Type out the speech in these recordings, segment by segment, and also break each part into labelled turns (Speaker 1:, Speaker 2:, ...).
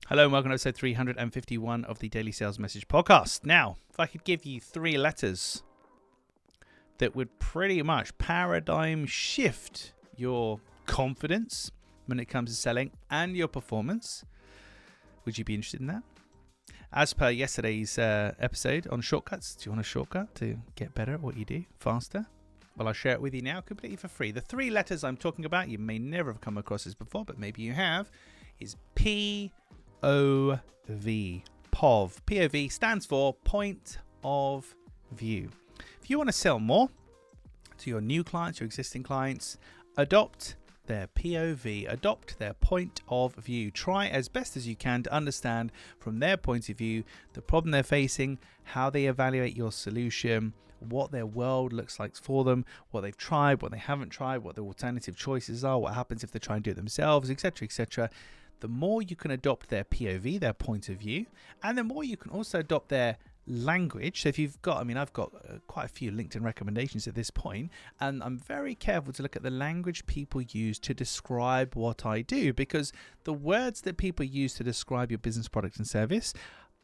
Speaker 1: Hello and welcome to episode 351 of the Daily Sales Message podcast. Now, if I could give you three letters that would pretty much paradigm shift your confidence when it comes to selling and your performance, would you be interested in that? As per yesterday's episode on shortcuts, do you want a shortcut to get better at what you do faster? Well, I'll share it with you now completely for free. The three letters I'm talking about, you may never have come across this before, but maybe you have, is POV. POV. POV stands for point of view. If you want to sell more to your new clients, your existing clients, adopt their POV, adopt their point of view. Try as best as you can to understand from their point of view the problem they're facing, how they evaluate your solution, what their world looks like for them, what they've tried, what they haven't tried, what the alternative choices are, what happens if they try and do it themselves, etc., etc. The more you can adopt their POV, their point of view, and the more you can also adopt their language. So if you've got, I've got quite a few LinkedIn recommendations at this point, and I'm very careful to look at the language people use to describe what I do, because the words that people use to describe your business, product, and service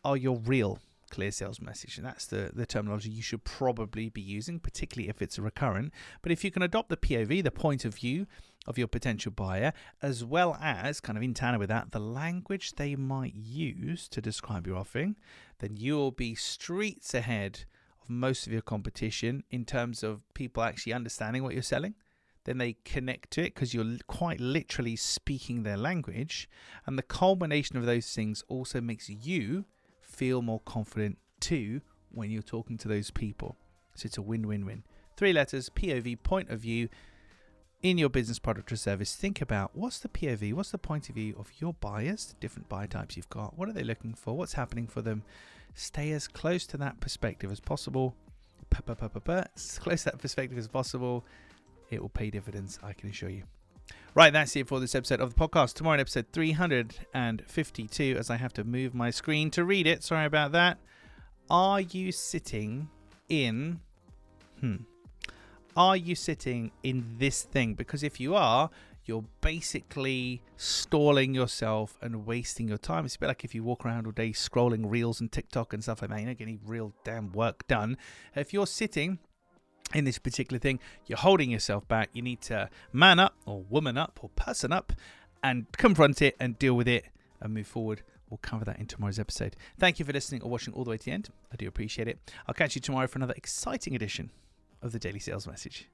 Speaker 1: are your real clear sales message, and that's the terminology you should probably be using, particularly if it's a recurrent. But if you can adopt the POV, the point of view of your potential buyer, as well as kind of in tandem with that, the language they might use to describe your offering, then you'll be streets ahead of most of your competition in terms of people actually understanding what you're selling. Then they connect to it because you're quite literally speaking their language, and the culmination of those things also makes you feel more confident too when you're talking to those people. So it's a win-win-win. Three letters, POV, point of view. In your business, product, or service, think about what's the POV, what's the point of view of your buyers, the different buyer types you've got. What are they looking for? What's happening for them? Stay as close to that perspective as possible. As close to that perspective as possible. It will pay dividends, I can assure you. Right, that's it for this episode of the podcast. Tomorrow in episode 352, as I have to move my screen to read it. Sorry about that. Are you sitting in... Are you sitting in this thing? Because if you are, you're basically stalling yourself and wasting your time. It's a bit like if you walk around all day scrolling reels and TikTok and stuff like that. You're not getting any real damn work done. If you're sitting in this particular thing, you're holding yourself back. You need to man up or woman up or person up and confront it and deal with it and move forward. We'll cover that in tomorrow's episode. Thank you for listening or watching all the way to the end. I do appreciate it. I'll catch you tomorrow for another exciting edition of the Daily Sales Message.